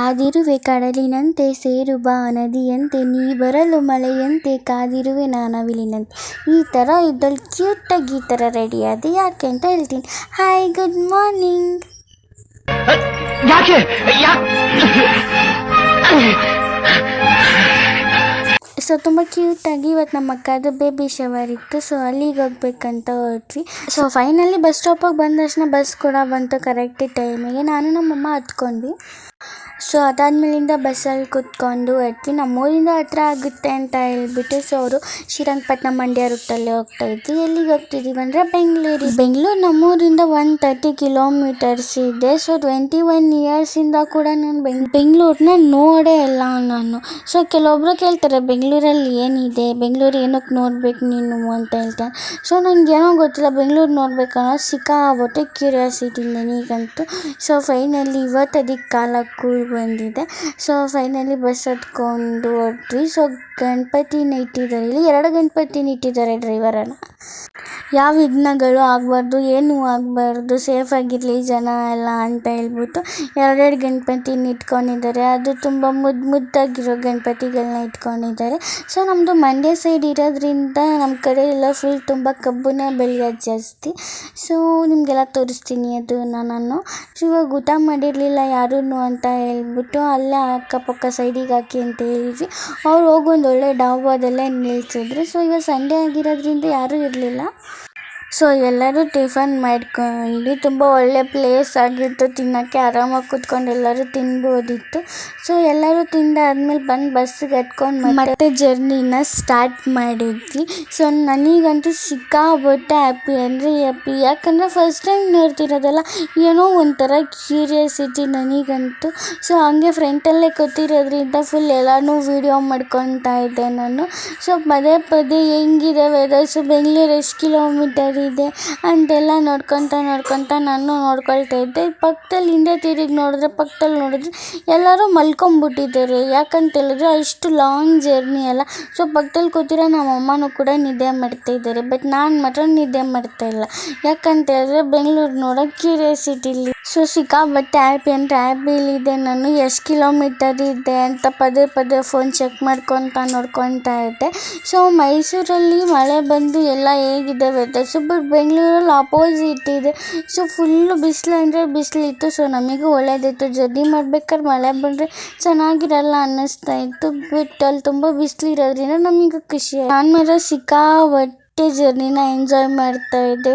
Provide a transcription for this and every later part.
ಕಾದಿರುವೆ ಕಡಲಿನಂತೆ, ಸೇರು ಬಾ ನದಿಯಂತೆ, ನೀ ಬರಲು ಮಳೆಯಂತೆ, ಕಾದಿರುವೆ ನಾನವಿಲಿನಂತೆ. ಈ ಥರ ಇದ್ದಲ್ಲಿ ಕ್ಯೂಟಾಗಿ ಈ ಥರ ರೆಡಿ ಆದೆ. ಯಾಕೆ ಅಂತ ಹೇಳ್ತೀನಿ. Hi, good morning. ಸೊ ತುಂಬ ಕ್ಯೂಟಾಗಿ ಇವತ್ತು ನಮ್ಮ ಅಕ್ಕದು ಬೇಬಿ ಶವರ್ ಇತ್ತು. ಸೊ ಅಲ್ಲಿಗೆ ಹೋಗ್ಬೇಕಂತ ಹೊರಟ್ವಿ. ಸೊ ಫೈನಲಿ ಬಸ್ ಸ್ಟಾಪಿಗೆ ಬಂದ ತಕ್ಷಣ ಬಸ್ ಕೂಡ ಬಂತು ಕರೆಕ್ಟ್ ಟೈಮಿಗೆ. ನಾನು ನಮ್ಮಮ್ಮ ಹತ್ಕೊಂಡ್ವಿ. ಸೊ ಅದಾದ್ಮೇಲಿಂದ ಬಸ್ಸಲ್ಲಿ ಕೂತ್ಕೊಂಡು ಹೊರಟ್ವಿ. ನಮ್ಮೂರಿಂದ ಹತ್ರ ಆಗುತ್ತೆ ಅಂತ ಹೇಳ್ಬಿಟ್ಟು ಸೊ ಅವರು ಶ್ರೀರಂಗಪಟ್ಟಣ ಮಂಡ್ಯ ರೂಟಲ್ಲಿ ಹೋಗ್ತಾ ಇದ್ವಿ. ಎಲ್ಲಿಗೆ ಹೋಗ್ತಿದ್ದೀವಿ ಅಂದರೆ ಬೆಂಗಳೂರು ನಮ್ಮೂರಿಂದ 130 ಕಿಲೋಮೀಟರ್ಸ್ ಇದೆ. ಸೊ 21 ಇಯರ್ಸಿಂದ ಕೂಡ ನಾನು ಬೆಂಗಳೂರನ್ನ ನೋಡೇ ಇಲ್ಲ ನಾನು. ಸೊ ಕೆಲವೊಬ್ರು ಕೇಳ್ತಾರೆ ಬೆಂಗಳೂರಲ್ಲಿ ಏನಿದೆ, ಬೆಂಗಳೂರು ಏನಕ್ಕೆ ನೋಡ್ಬೇಕು ನೀನು ಅಂತ ಹೇಳ್ತಾರೆ. ಸೊ ನನಗೇನೋ ಗೊತ್ತಿಲ್ಲ, ಬೆಂಗಳೂರು ನೋಡ್ಬೇಕನ್ನೋ ಸಿಕ್ಕಾಬಿಟ್ಟೆ ಕ್ಯೂರಿಯಾಸಿಟಿ ನನಗಂತೂ. ಸೊ ಫೈನಲಿ ಇವತ್ತು ಅದಕ್ಕೆ ಕಾಲ ಕೂಲ್ ಬಂದಿದೆ. ಸೊ ಫೈನಲಿ ಬಸ್ ಹತ್ಕೊಂಡು ಹೊರಟ್ವಿ. ಸೊ ಗಣಪತಿನ ಇಟ್ಟಿದ್ದಾರೆ, ಇಲ್ಲಿ 2 ಗಣಪತಿನ ಇಟ್ಟಿದ್ದಾರೆ ಡ್ರೈವರನ್ನು. ಯಾವ ವಿಘ್ನಗಳು ಆಗಬಾರ್ದು, ಏನೂ ಆಗಬಾರ್ದು, ಸೇಫಾಗಿರಲಿ ಜನ ಎಲ್ಲ ಅಂತ ಹೇಳ್ಬಿಟ್ಟು 2 ಗಣಪತಿನ ಇಟ್ಕೊಂಡಿದ್ದಾರೆ. ಅದು ತುಂಬ ಮುದ್ದಾಗಿರೋ ಗಣಪತಿಗಳನ್ನ ಇಟ್ಕೊಂಡಿದ್ದಾರೆ. ಸೊ ನಮ್ಮದು ಮಂಡ್ಯ ಸೈಡ್ ಇರೋದ್ರಿಂದ ನಮ್ಮ ಕಡೆ ಎಲ್ಲ ಫುಲ್ ತುಂಬ ಕಬ್ಬನ್ನೇ ಬೆಳೆಯೋದು ಜಾಸ್ತಿ. ಸೊ ನಿಮಗೆಲ್ಲ ತೋರಿಸ್ತೀನಿ ಅದನ್ನು ನಾನು. ಇವಾಗ ಊಟ ಮಾಡಿರಲಿಲ್ಲ ಯಾರೂ ಅಂತ ಹೇಳ್ಬಿಟ್ಟು ಅಲ್ಲೇ ಅಕ್ಕಪಕ್ಕ ಸೈಡಿಗೆ ಹಾಕಿ ಅಂತ ಹೇಳಿದ್ವಿ. ಅವ್ರು ಹೋಗೊಂದು ಒಳ್ಳೆ ಡಾಬಾದಲ್ಲೇ ನಿಲ್ಸಿದ್ರು. ಸೊ ಈಗ ಸಂಡೇ ಆಗಿರೋದ್ರಿಂದ ಯಾರೂ ಇರಲಿಲ್ಲ. ಸೊ ಎಲ್ಲರೂ ಟಿಫನ್ ಮಾಡ್ಕೊಂಡು, ತುಂಬ ಒಳ್ಳೆ ಪ್ಲೇಸ್ ಆಗಿತ್ತು ತಿನ್ನೋಕ್ಕೆ, ಆರಾಮಾಗಿ ಕೂತ್ಕೊಂಡು ಎಲ್ಲರೂ ತಿನ್ಬೋದಿತ್ತು. ಸೊ ಎಲ್ಲರೂ ತಿಂದಾದ್ಮೇಲೆ ಬಂದು ಬಸ್ಸಿಗೆ ಹತ್ಕೊಂಡು ಮತ್ತೆ ಜರ್ನಿನ ಸ್ಟಾರ್ಟ್ ಮಾಡಿದ್ವಿ. ಸೊ ನನಗಂತೂ ಸಿಕ್ಕಾಬಿಟ್ಟೆ ಹ್ಯಾಪಿ ಅಂದರೆ ಹ್ಯಾಪಿ. ಯಾಕಂದರೆ ಫಸ್ಟ್ ಟೈಮ್ ನೋಡ್ತಿರೋದಲ್ಲ, ಏನೋ ಒಂಥರ ಕ್ಯೂರಿಯಾಸಿಟಿ ನನಗಂತೂ. ಸೊ ಹಂಗೆ ಫ್ರಂಟಲ್ಲೇ ಕೂತಿರೋದ್ರಿಂದ ಫುಲ್ ಎಲ್ಲನೂ ವೀಡಿಯೋ ಮಾಡ್ಕೊತಾ ಇದ್ದೆ ನಾನು. ಸೊ ಪದೇ ಪದೇ ಹೆಂಗಿದೆ ವೆದರ್ಸು, ಬೆಂಗಳೂರು ಎಷ್ಟು ಕಿಲೋಮೀಟರ್ ಇದೆ ಅಂತೆಲ್ಲ ನೋಡ್ಕೊತ ನಾನು ನೋಡ್ಕೊಳ್ತಾ ಇದ್ದೆ. ಪಕ್ಕದಲ್ಲಿ ಹಿಂದೆ ತಿರುಗಿ ನೋಡಿದ್ರೆ ಎಲ್ಲರೂ ಮಲ್ಕೊಂಡ್ಬಿಟ್ಟಿದ್ದಾರೆ. ಯಾಕಂತ ಹೇಳಿದ್ರೆ ಅಷ್ಟು ಲಾಂಗ್ ಜರ್ನಿ ಅಲ್ಲ. ಸೊ ಪಕ್ಕದಲ್ಲಿ ಕೂತಿರೋ ನಮ್ಮ ಅಮ್ಮನೂ ಕೂಡ ನಿದ್ದೆ ಮಾಡ್ತಾಯಿದ್ದಾರೆ. ಬಟ್ ನಾನು ಮಾತ್ರ ನಿದ್ದೆ ಮಾಡ್ತಾಯಿಲ್ಲ. ಯಾಕಂತ ಹೇಳಿದ್ರೆ ಬೆಂಗಳೂರು ನೋಡೋಕೆ ಕ್ಯೂರಿಯಾಸಿಟಿಲಿ. ಸೊ ಸಿಕ್ಕಾಬಟ್ಟೆ ಹ್ಯಾಪಿ ಅಂದರೆ ಹ್ಯಾಪಿಲಿದೆ ನಾನು. ಎಷ್ಟು ಕಿಲೋಮೀಟರ್ ಇದೆ ಅಂತ ಪದೇ ಫೋನ್ ಚೆಕ್ ನೋಡ್ಕೊತಾ ಇದ್ದೆ. ಸೊ ಮೈಸೂರಲ್ಲಿ ಮಳೆ ಬಂದು ಎಲ್ಲ ಹೇಗಿದೆ ವೆದರ್ಸು, ಬಟ್ ಬೆಂಗಳೂರಲ್ಲಿ ಅಪೋಸಿಟ್ ಇದೆ. ಸೊ ಫುಲ್ಲು ಬಿಸಿಲು ಅಂದರೆ ಬಿಸಿಲಿತ್ತು. ಸೊ ನಮಗೂ ಒಳ್ಳೆಯದಿತ್ತು. ಜರ್ನಿ ಮಾಡ್ಬೇಕಾದ್ರೆ ಮಳೆ ಬಂದರೆ ಚೆನ್ನಾಗಿರಲ್ಲ ಅನ್ನಿಸ್ತಾ ಇತ್ತು. ಬಟ್ ಅಲ್ಲಿ ತುಂಬ ಬಿಸಿಲು ಇರೋದ್ರಿಂದ ನಮಗೆ ಖುಷಿ ಆಯಿತು. ನಾನು ಮಾತ್ರ ಸಿಕ್ಕಾಬಟ್ಟೆ ಜರ್ನಿನ ಎಂಜಾಯ್ ಮಾಡ್ತಾ ಇದ್ದೆ.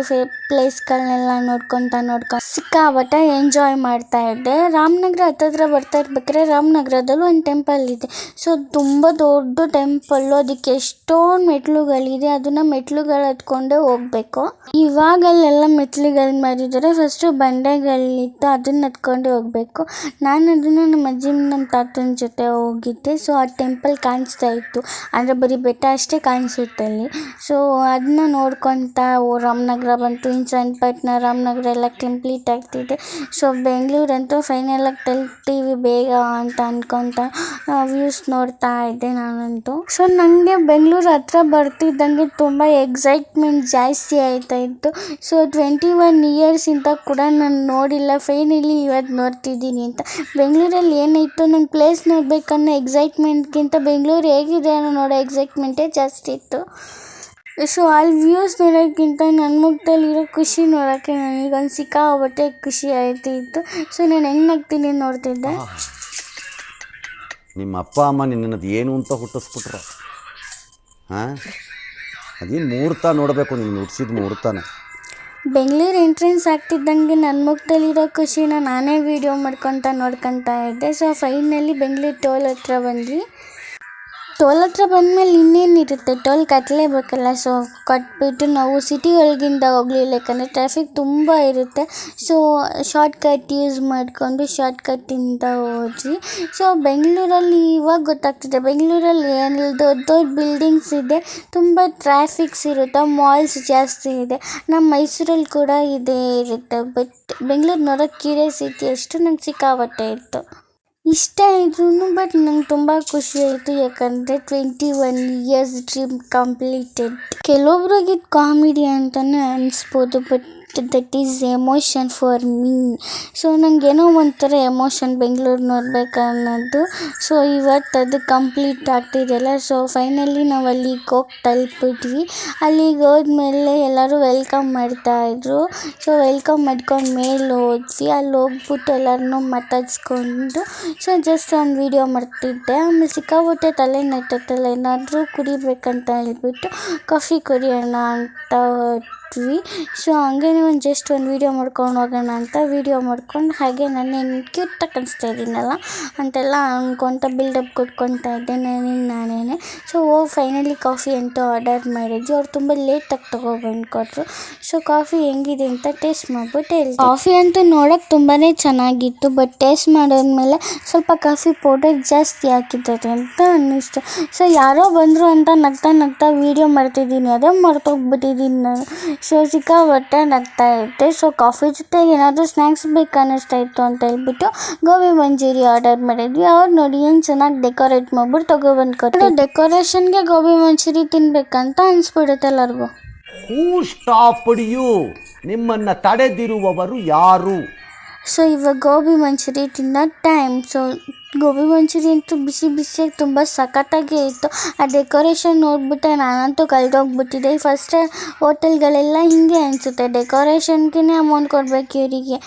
ಪ್ಲೇಸ್ಗಳನ್ನೆಲ್ಲ ನೋಡ್ಕೊಂಡು ಸಿಕ್ಕಾಬಟ್ಟೆ ಎಂಜಾಯ್ ಮಾಡ್ತಾ ಇದ್ದೆ. ರಾಮನಗರ ಹತ್ತಿರ ಬರ್ತಾ ಇರ್ಬೇಕಾದ್ರೆ ರಾಮನಗರದಲ್ಲಿ ಒಂದು ಟೆಂಪಲ್ ಇದೆ. ಸೊ ತುಂಬ ದೊಡ್ಡ ಟೆಂಪಲ್ಲು, ಅದಕ್ಕೆ ಎಷ್ಟೊಂದು ಮೆಟ್ಲುಗಳಿದೆ. ಅದನ್ನು ಮೆಟ್ಲುಗಳು ಹತ್ಕೊಂಡೇ ಹೋಗಬೇಕು. ಇವಾಗಲ್ಲೆಲ್ಲ ಮೆಟ್ಲುಗಳು ಮಾಡಿದ್ದಾರೆ, ಫಸ್ಟು ಬಂಡೆಗಳಿತ್ತು, ಅದನ್ನ ಹತ್ಕೊಂಡೇ ಹೋಗಬೇಕು. ನಾನು ಅದನ್ನು ನಮ್ಮ ಅಜ್ಜಿ ನಮ್ಮ ತಾತನ ಜೊತೆ ಹೋಗಿದ್ದೆ. ಸೊ ಆ ಟೆಂಪಲ್ ಕಾಣಿಸ್ತಾ ಇತ್ತು, ಅಂದರೆ ಬರೀ ಬೆಟ್ಟ ಅಷ್ಟೇ ಕಾಣಿಸುತ್ತೆ ಅಲ್ಲಿ. ಸೊ ಅದನ್ನ ನೋಡ್ಕೊತ ರಾಮನಗರ ಬಂತು. ಇನ್ನು ಚನ್ನಪಟ್ಟಣ, ರಾಮನಗರ ಎಲ್ಲ ಕಂಪ್ಲೀಟ್ ಆಗ್ತಿದೆ. ಸೊ ಬೆಂಗಳೂರಂತೂ ಫೈನಲಾಗಿ ತಲುಪ್ತೀವಿ ಬೇಗ ಅಂತ ಅನ್ಕೊತ ವ್ಯೂಸ್ ನೋಡ್ತಾ ಇದ್ದೆ ನಾನಂತೂ. ಸೊ ನನಗೆ ಬೆಂಗಳೂರು ಹತ್ರ ಬರ್ತಿದ್ದಂಗೆ ತುಂಬ ಎಕ್ಸೈಟ್ಮೆಂಟ್ ಜಾಸ್ತಿ ಆಯ್ತಾ ಇತ್ತು. ಸೊ 21 ಇಯರ್ಸಿಂದ ಕೂಡ ನಾನು ನೋಡಿಲ್ಲ, ಫೈನಲಿ ಇವತ್ತು ನೋಡ್ತಿದ್ದೀನಿ ಅಂತ. ಬೆಂಗಳೂರಲ್ಲಿ ಏನಾಯಿತು, ನಂಗೆ ಪ್ಲೇಸ್ ನೋಡಬೇಕನ್ನೋ ಎಕ್ಸೈಟ್ಮೆಂಟ್ಗಿಂತ ಬೆಂಗಳೂರು ಹೇಗಿದೆ ಅನ್ನೋ ನೋಡೋ ಎಕ್ಸೈಟ್ಮೆಂಟೇ ಜಾಸ್ತಿ ಇತ್ತು. ಸೊ ಅಲ್ಲಿ ವ್ಯೂಸ್ ನೋಡೋಕ್ಕಿಂತ ನನ್ನ ಮುಖದಲ್ಲಿರೋ ಖುಷಿ ನೋಡೋಕ್ಕೆ ನನಗೊಂದು ಸಿಕ್ಕಾಬಟ್ಟೆ ಖುಷಿ ಆಯ್ತಿತ್ತು. ಸೊ ನಾನು ಹೆಂಗೆ ನಗ್ತೀನಿ ನೋಡ್ತಿದ್ದೆ. ನಿಮ್ಮ ಅಪ್ಪ ಅಮ್ಮ ನಿನ್ನದು ಏನು ಅಂತ ಹುಟ್ಟಿಸ್ಬಿಟ್ರ? ಹಾಂ, ಅದೇನು ಮುಹೂರ್ತ ನೋಡಬೇಕು, ನೀನು ಹುಟ್ಟಿಸಿದ ಮುಹೂರ್ತನ. ಬೆಂಗಳೂರು ಎಂಟ್ರೆನ್ಸ್ ಆಗ್ತಿದ್ದಂಗೆ ನನ್ನ ಮುಖದಲ್ಲಿರೋ ಖುಷಿನ ನಾನೇ ವೀಡಿಯೋ ನೋಡ್ಕೊತಾ ಇದ್ದೆ. ಸೊ ಫೈನಲಿ ಬೆಂಗಳೂರು ಟೋಲ್ ಹತ್ರ ಬಂದ್ವಿ. ಟೋಲ್ ಹತ್ರ ಬಂದಮೇಲೆ ಇನ್ನೇನಿರುತ್ತೆ, ಟೋಲ್ ಕಟ್ಟಲೇಬೇಕಲ್ಲ. ಸೊ ಕಟ್ಬಿಟ್ಟು ನಾವು ಸಿಟಿ ಒಳಗಿಂದ ಹೋಗಲಿಲ್ಲ, ಯಾಕಂದರೆ ಟ್ರಾಫಿಕ್ ತುಂಬ ಇರುತ್ತೆ. ಸೊ ಶಾರ್ಟ್ಕಟ್ ಯೂಸ್ ಮಾಡಿಕೊಂಡು ಶಾರ್ಟ್ಕಟ್ಟಿಂದ ಹೋದ್ವಿ. ಸೊ ಬೆಂಗಳೂರಲ್ಲಿ ಇವಾಗ ಗೊತ್ತಾಗ್ತಿದೆ, ಬೆಂಗಳೂರಲ್ಲಿ ಏನಿಲ್ಲ, ದೊಡ್ಡ ಬಿಲ್ಡಿಂಗ್ಸ್ ಇದೆ, ತುಂಬ ಟ್ರಾಫಿಕ್ಸ್ ಇರುತ್ತೆ, ಮಾಲ್ಸ್ ಜಾಸ್ತಿ ಇದೆ. ನಮ್ಮ ಮೈಸೂರಲ್ಲಿ ಕೂಡ ಇದೇ ಇರುತ್ತೆ. ಬಟ್ ಬೆಂಗಳೂರು ನೋಡೋಕ್ಕೆ ಕ್ಯೂರಿಯಾಸಿಟಿ ಎಷ್ಟು ನಂಗೆ ಸಿಕ್ಕಾಬಟ್ಟೆ ಇತ್ತು. ಇಷ್ಟ ಇದ್ರೂ ಬಟ್ ನಂಗೆ ತುಂಬ ಖುಷಿ ಆಯಿತು. ಯಾಕಂದರೆ 21 ಇಯರ್ಸ್ ಡ್ರೀಮ್ ಕಂಪ್ಲೀಟೆಡ್. ಕೆಲವೊಬ್ರಿಗೆ ಇದು ಕಾಮಿಡಿ ಅಂತಲೇ ಅನಿಸ್ಬೋದು, but that is emotion for me. So ನನಗೇನೋ ಒಂಥರ ಎಮೋಷನ್ ಬೆಂಗಳೂರು ನೋಡ್ಬೇಕನ್ನೋದು. ಸೊ ಇವತ್ತು ಅದು ಕಂಪ್ಲೀಟ್ ಆಗ್ತಿದೆಯಲ್ಲ. ಸೊ ಫೈನಲಿ ನಾವು ಅಲ್ಲಿಗೆ ಹೋಗಿ ತಲುಪಿದ್ವಿ. ಅಲ್ಲಿಗೆ ಹೋದ್ಮೇಲೆ ಎಲ್ಲರೂ ವೆಲ್ಕಮ್ ಮಾಡ್ತಾಯಿದ್ರು. ಸೊ ವೆಲ್ಕಮ್ ಮಾಡ್ಕೊಂಡು ಮೇಲೆ ಹೋದ್ವಿ. ಅಲ್ಲಿ ಹೋಗ್ಬಿಟ್ಟು ಎಲ್ಲರನ್ನೂ ಮಾತಾಡ್ಸ್ಕೊಂಡು ಸೊ ಜಸ್ಟ್ ಒಂದು ವೀಡಿಯೋ ಮಾಡ್ತಿದ್ದೆ. ಆಮೇಲೆ ಸಿಕ್ಕಾಬಿಟ್ಟೆ ತಲೆ ನೋಯ್ತೈತಲ್ಲ, ಏನಾದರೂ ಕುಡಿಬೇಕಂತ ಹೇಳ್ಬಿಟ್ಟು ಕಾಫಿ ಕುಡಿಯೋಣ ಅಂತ ಹೊರಟ್ವಿ. ಸೊ ಹಂಗೇನೆ ಜಸ್ಟ್ ಒಂದು ವೀಡಿಯೋ ಮಾಡ್ಕೊಂಡು ಹೋಗೋಣ ಅಂತ ವೀಡಿಯೋ ಮಾಡ್ಕೊಂಡು ಹಾಗೆ ನಾನೇನು ಕ್ಯೂಟಾಗಿ ಕಾಣಿಸ್ತಾ ಇದ್ದೀನಲ್ಲ ಅಂತೆಲ್ಲ ಅನ್ಕೊತ ಬಿಲ್ಡಪ್ ಕೊಟ್ಕೊತಾ ಇದ್ದೆ ನಾನೇ. ಸೊ ಫೈನಲಿ ಕಾಫಿ ಅಂತ ಆರ್ಡರ್ ಮಾಡಿದ್ವಿ. ಅವ್ರು ತುಂಬ ಲೇಟಾಗಿ ತೊಗೊಬಂದು ಕೊಟ್ಟರು. ಸೊ ಕಾಫಿ ಹೆಂಗಿದೆ ಅಂತ ಟೇಸ್ಟ್ ಮಾಡ್ಬಿಟ್ಟು ಹೇಳ್ದೆ. ಕಾಫಿ ಅಂತೂ ನೋಡೋಕೆ ತುಂಬಾ ಚೆನ್ನಾಗಿತ್ತು, ಬಟ್ ಟೇಸ್ಟ್ ಮಾಡೋದ್ಮೇಲೆ ಸ್ವಲ್ಪ ಕಾಫಿ ಪೌಡರ್ ಜಾಸ್ತಿ ಹಾಕಿದ್ದಾರೆ ಅಂತ ಅನ್ನಿಸ್ತು. ಸೊ ಯಾರೋ ಬಂದರು ಅಂತ ನಗ್ತಾ ವೀಡಿಯೋ ಮಾಡ್ತಿದ್ದೀನಿ, ಅದೇ ಮರ್ತೋಗ್ಬಿಟ್ಟಿದ್ದೀನಿ ನಾನು. ಸೊ ಸಿಕ್ಕಾಪಟ್ಟೆ ನಗ್ತಾ ಇದ್ದೆ. ಸೊ ಕಾಫಿ ಜೊತೆಗೆ ಏನಾದರೂ ಸ್ನ್ಯಾಕ್ಸ್ ಬೇಕು ಅನ್ನಿಸ್ತಾ ಇತ್ತು ಅಂತ ಹೇಳ್ಬಿಟ್ಟು ಗೋಬಿ ಮಂಚೂರಿ ಆರ್ಡರ್ ಮಾಡಿದ್ವಿ. ಅವ್ರು ನೋಡಿ ಏನು ಚೆನ್ನಾಗಿ ಡೆಕೋರೇಟ್ ಮಾಡ್ಬಿಟ್ಟು ತೊಗೊಬಂದು ಕೊಟ್ಟರು. ಡೆಕೋರೇಷನ್ಗೆ ಗೋಬಿ ಮಂಚೂರಿ ತಿನ್ಬೇಕಂತ ಅನಿಸ್ಬಿಡುತ್ತೆ ಎಲ್ಲರಿಗೂ. ಹೂ ಸ್ಟಾಪ್ಡ್ ಯು? ನಿಮ್ಮನ್ನು ತಡೆದಿರುವವರು ಯಾರು? ಸೊ ಇವಾಗ ಗೋಬಿ ಮಂಚೂರಿ ತಿನ್ನೋ ಟೈಮ್. ಸೊ ಗೋಬಿ ಮಂಚೂರಿ ಅಂತೂ ಬಿಸಿಯಾಗಿ ತುಂಬ ಸಖತ್ತಾಗೇ ಇತ್ತು. ಆ ಡೆಕೋರೇಷನ್ ನೋಡಿಬಿಟ್ಟೆ ನಾನಂತೂ ಕಳೆದೋಗ್ಬಿಟ್ಟಿದ್ದೆ. ಫಸ್ಟ್ ಹೋಟೆಲ್ಗಳೆಲ್ಲ ಹಿಂಗೆ ಅನಿಸುತ್ತೆ, ಡೆಕೋರೇಷನ್ಗೆ ಅಮೌಂಟ್ ಕೊಡಬೇಕು ಇವರಿಗೆ.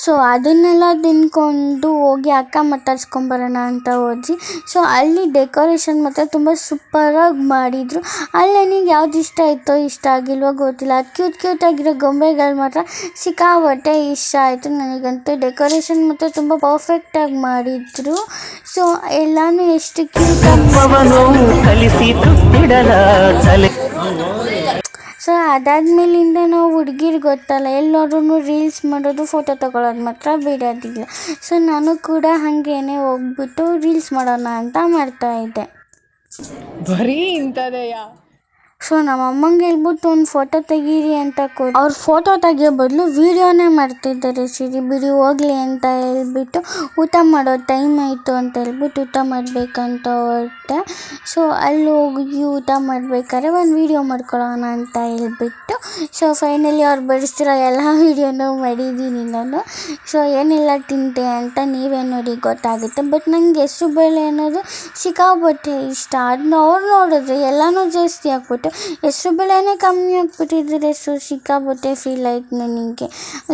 ಸೊ ಅದನ್ನೆಲ್ಲ ತಿನ್ಕೊಂಡು ಹೋಗಿ ಅಕ್ಕ ಮಾತಾಡ್ಸ್ಕೊಂಬರೋಣ ಅಂತ ಹೋದ್ವಿ. ಸೊ ಅಲ್ಲಿ ಡೆಕೋರೇಷನ್ ಮಾತ್ರ ತುಂಬ ಸೂಪರಾಗಿ ಮಾಡಿದರು. ಅಲ್ಲಿ ನನಗೆ ಯಾವ್ದು ಇಷ್ಟ ಆಯಿತೋ ಇಷ್ಟ ಆಗಿಲ್ವೋ ಗೊತ್ತಿಲ್ಲ, ಕ್ಯೂಟಾಗಿರೋ ಗೊಂಬೆಗಳು ಮಾತ್ರ ಸಿಕ್ಕಾಪಟ್ಟೆ ಇಷ್ಟ ಆಯಿತು ನನಗಂತೂ. ಡೆಕೋರೇಷನ್ ಮಾತ್ರ ತುಂಬ ಪರ್ಫೆಕ್ಟಾಗಿ ಮಾಡಿದರು. ಸೊ ಎಲ್ಲನೂ ಎಷ್ಟು ಸೊ ಅದಾದ್ಮೇಲಿಂದ ನಾವು ಹುಡುಗಿರು ಗೊತ್ತಲ್ಲ, ಎಲ್ಲರೂ ರೀಲ್ಸ್ ಮಾಡೋದು, ಫೋಟೋ ತೊಗೊಳೋದು ಮಾತ್ರ ಬಿಡೋದಿಲ್ಲ. ಸೊ ನಾನು ಕೂಡ ಹಾಗೇನೆ ಹೋಗ್ಬಿಟ್ಟು ರೀಲ್ಸ್ ಮಾಡೋಣ ಅಂತ ಮಾಡ್ತಾಯಿದ್ದೆ. ಬರೀ ಇಂಥದೆಯ. ಸೊ ನಮ್ಮ ಅಮ್ಮಂಗೆ ಹೇಳ್ಬಿಟ್ಟು ಒಂದು ಫೋಟೋ ತೆಗೀರಿ ಅಂತ ಅವ್ರು ಫೋಟೋ ತೆಗಿಯೋ ಬದಲು ವೀಡಿಯೋನೇ ಮಾಡ್ತಿದ್ದಾರೆ. ಸಿರಿ ಬಿಡಿ ಹೋಗಲಿ ಅಂತ ಹೇಳ್ಬಿಟ್ಟು ಊಟ ಮಾಡೋ ಟೈಮ್ ಆಯಿತು ಅಂತ ಹೇಳ್ಬಿಟ್ಟು ಊಟ ಮಾಡಬೇಕಂತ ಹೊರಟೆ. ಸೊ ಅಲ್ಲಿ ಹೋಗಿ ಊಟ ಮಾಡಬೇಕಾದ್ರೆ ಒಂದು ವೀಡಿಯೋ ಮಾಡ್ಕೊಳ್ಳೋಣ ಅಂತ ಹೇಳ್ಬಿಟ್ಟು ಸೊ ಫೈನಲಿ ಅವ್ರು ಬಡಿಸ್ತಿರೋ ಎಲ್ಲ ವೀಡಿಯೋನೂ ಮಾಡಿದ್ದೀನಿ ನಾನು. ಸೊ ಏನೆಲ್ಲ ತಿಂತೆ ಅಂತ ನೀವೇ ನೋಡಿ ಗೊತ್ತಾಗುತ್ತೆ. ಬಟ್ ನನಗೆ ಹೆಸರು ಬೇಳೆ ಅನ್ನೋದು ಸಿಕ್ಕಾಪಟ್ಟೆ ಇಷ್ಟ. ಅದನ್ನ ಅವ್ರು ನೋಡಿದ್ರೆ ಎಲ್ಲನೂ ಜಾಸ್ತಿ ಹಾಕ್ಬಿಟ್ಟು ಹೆಸರು ಬೇಳೆನೇ ಕಮ್ಮಿ ಆಗಿಬಿಟ್ಟಿದ್ದಾರೆ. ಸೊ ಸಿಕ್ಕಾಪಟ್ಟೆ ಫೀಲ್ ಆಯ್ತು ನನಗೆ.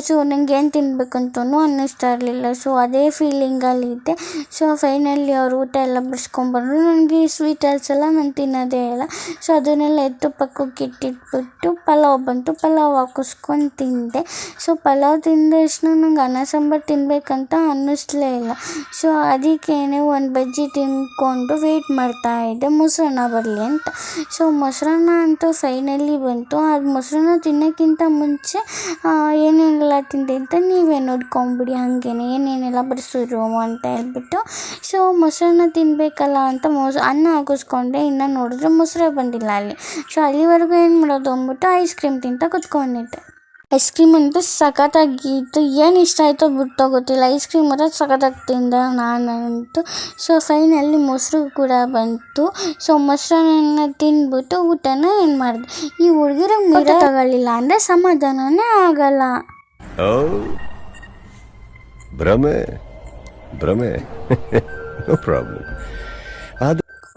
ಸೊ ನನಗೆ ಏನು ತಿನ್ಬೇಕಂತೂ ಅನ್ನಿಸ್ತಾ ಇರಲಿಲ್ಲ. ಸೊ ಅದೇ ಫೀಲಿಂಗಲ್ಲಿದ್ದೆ. ಸೊ ಫೈನಲಿ ಅವ್ರು ಊಟ ಎಲ್ಲ ಬಡಿಸ್ಕೊಂಬಂದ್ರು. ನನಗೆ ಸ್ವೀಟಲ್ಸ್ ಎಲ್ಲ ನಾನು ತಿನ್ನೋದೇ ಇಲ್ಲ. ಸೊ ಅದನ್ನೆಲ್ಲ ಎತ್ತು ಪಕ್ಕಕ್ಕೆ ಇಟ್ಟಿಟ್ಬಿಟ್ಟು ಪಲಾವ್ ಬಂತು, ಪಲಾವ್ ಹಾಕಿಸ್ಕೊಂಡು ತಿಂದೆ. ಸೊ ಪಲಾವ್ ತಿಂದ ತಕ್ಷಣ ನಂಗೆ ಅನ್ನ ಸಾಂಬಾರು ತಿನ್ನಬೇಕಂತ ಅನ್ನಿಸ್ಲೇ ಇಲ್ಲ. ಸೊ ಅದಕ್ಕೇನೆ ಒಂದು ಬಜ್ಜಿ ತಿನ್ಕೊಂಡು ವೆಯ್ಟ್ ಮಾಡ್ತಾಯಿದ್ದೆ ಮೊಸರನ್ನ ಬರಲಿ ಅಂತ. ಸೊ ಮೊಸರನ್ನ ಅಂತೂ ಫೈನಲಿ ಬಂತು. ಅದು ಮೊಸರನ್ನ ತಿನ್ನೋಕ್ಕಿಂತ ಮುಂಚೆ ಏನೇನೆಲ್ಲ ತಿಂದೆ ಅಂತ ನೀವೇ ನೋಡ್ಕೊಂಬಿಡಿ. ಹಾಗೇನೆ ಏನೇನೆಲ್ಲ ಬಡಿಸಿದ್ರು ಅಂತ ಹೇಳ್ಬಿಟ್ಟು. ಸೊ ಮೊಸರನ್ನ ತಿನ್ನಬೇಕಲ್ಲ ಅಂತ ಅನ್ನ ಹಾಕಿಸ್ಕೊಂಡೆ. ಇನ್ನು ನೋಡಿದ್ರೆ ಮೊಸರೇ ಬಂದಿಲ್ಲ ಅಲ್ಲಿ. ಸೊ ಅಲ್ಲಿವರೆಗೂ ಏನು ಮಾಡೋದು ಅಂದ್ಬಿಟ್ಟು ಐಸ್ ಕ್ರೀಮ್ ತಿಂತ ಕುತ್ಕೊಂಡಿದ್ದೆ. ಐಸ್ ಕ್ರೀಮ್ ಅಂತೂ ಸಖತ್ತಾಗಿತ್ತು. ಏನು ಇಷ್ಟ ಆಯಿತೋ ಬಿಟ್ಟೋ ಗೊತ್ತಿಲ್ಲ, ಐಸ್ ಕ್ರೀಮ್ ಮಾತ್ರ ಸಖತ್ತಾಗಿ ತಿಂದೆ ನಾನಂತೂ. ಸೊ ಫೈನಲಿ ಮೊಸರು ಕೂಡ ಬಂತು. ಸೊ ಮೊಸರನ್ನ ತಿಂದ್ಬಿಟ್ಟು ಊಟನ ಏನು ಮಾಡಿದೆ, ಈ ಹುಡುಗಿರಿಗೆ ಮಿರ ತಗೊಳ್ಳಿಲ್ಲ ಅಂದರೆ ಸಮಾಧಾನನೇ ಆಗಲ್ಲ. ಭ್ರಮೆ ನೋ ಪ್ರಾಬ್ಲಮ್.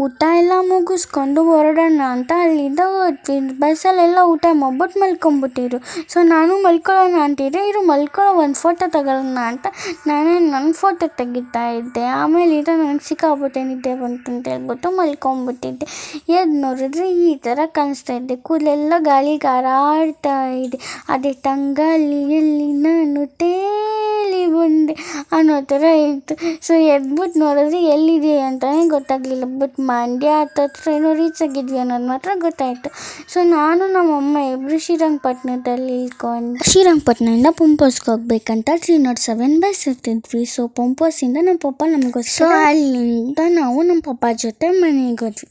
ಊಟ ಎಲ್ಲ ಮುಗಿಸ್ಕೊಂಡು ಹೊರಡೋಣ ಅಂತ ಅಲ್ಲಿಂದ ಹೊರಟ್ವಿ. ಬಸ್ಸಲ್ಲೆಲ್ಲ ಊಟ ಮಾಡ್ಬಿಟ್ಟು ಮಲ್ಕೊಂಬಿಟ್ಟಿರು. ಸೊ ನಾನು ಮಲ್ಕೊಳ್ಳೋಣ ಅಂತಿದ್ದೆ, ಇವರು ಮಲ್ಕೊಳ್ಳೋ ಒಂದು ಫೋಟೋ ತಗೊಳ್ಳೋಣ ಅಂತ ನಾನೇ ನನ್ನ ಫೋಟೋ ತೆಗಿತಾ ಇದ್ದೆ. ಆಮೇಲೆ ಇದು ನನಗೆ ಸಿಕ್ಕಾಬಿಟ್ಟೆ ನಿದ್ದೆ ಬಂತು ಅಂತ ಹೇಳ್ಬಿಟ್ಟು ಮಲ್ಕೊಂಬಿಟ್ಟಿದ್ದೆ. ಎದ್ದು ನೋಡಿದ್ರೆ ಈ ಥರ ಕಾಣಿಸ್ತಾ ಇದ್ದೆ. ಕೂದಲೆಲ್ಲ ಗಾಳಿಗೆ ಹಾರಾಡ್ತಾ ಇದೆ. ಅದೇ ತಂಗಾಳಿ ಎಲ್ಲಿ ನಾನು ತೇಲಿ ಬಂದೆ ಅನ್ನೋ ಥರ ಇತ್ತು. ಸೊ ಎದ್ಬಿಟ್ಟು ನೋಡಿದ್ರೆ ಎಲ್ಲಿದೆ ಅಂತಲೇ ಗೊತ್ತಾಗಲಿಲ್ಲ. ಬಟ್ ಮಂಡ್ಯ ಹತ್ರ ಏನೋ ರೀಚ್ ಆಗಿದ್ವಿ ಅನ್ನೋದು ಮಾತ್ರ ಗೊತ್ತಾಯಿತು. ಸೊ ನಾನು ನಮ್ಮಮ್ಮ ಇಬ್ಬರು ಶ್ರೀರಂಗಪಟ್ಟಣದಲ್ಲಿ ಇಳ್ಕೊಂಡು ಶ್ರೀರಂಗಪಟ್ಟಣದಿಂದ ಪಂಪೋಸ್ಗೆ ಹೋಗ್ಬೇಕಂತ 307 ಬಸ್ ಇರ್ತಿದ್ವಿ. ಸೊ ಪಂಪೋಸಿಂದ ನಮ್ಮ ಪಪ್ಪ ನಮಗೋಸ್ಕರ, ಸೊ ಅಲ್ಲಿಂದ ನಾವು ನಮ್ಮ ಪಪ್ಪ ಜೊತೆ ಮನೆಗೆ ಹೋದ್ವಿ.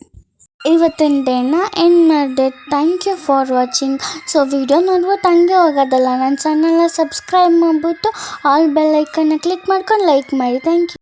ಇವತ್ತಿನ ಡೇನ ಎಂಡ್ ಮಾಡಿದೆ. Thank you for watching. So video ನೋಡ್ಬಿಟ್ಟು ಹಂಗೆ ಹೋಗೋದಲ್ಲ, ನನ್ನ ಚಾನಲ್ನ ಸಬ್ಸ್ಕ್ರೈಬ್ ಮಾಡಿಬಿಟ್ಟು ಆಲ್ ಬೆಲ್ ಐಕನ್ನ ಕ್ಲಿಕ್ ಮಾಡ್ಕೊಂಡು ಲೈಕ್ ಮಾಡಿ. Thank you.